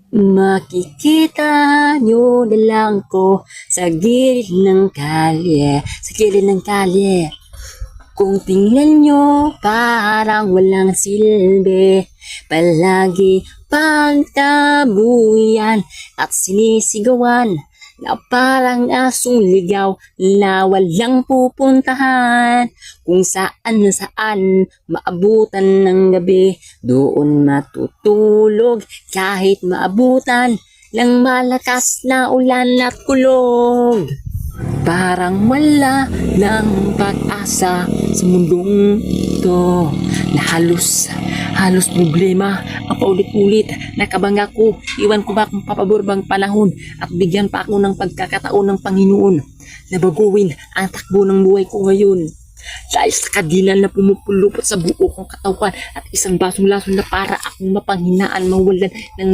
Makikita nyo na lang ko sa gilid ng kalye, sa gilid ng kalye. Kung tingnan nyo, parang walang silbi. Palagi pagtabuyan at sinisigawan na parang asong ligaw na walang pupuntahan. Kung saan na saan maabutan ng gabi, doon matutulog kahit maabutan ng malakas na ulan at kulog. Parang wala ng pag-asa sa mundong to na halos problema ang paulit-ulit. Nakabanga ko, iwan ko ba kung papaborbang panahon at bigyan pa ako ng pagkakataon ng Panginoon na baguhin ang takbo ng buhay ko ngayon. Dahil sa kadilan na pumupulupot sa buo kong katawan at isang basong lason na para akong mapanghinaan mawalan ng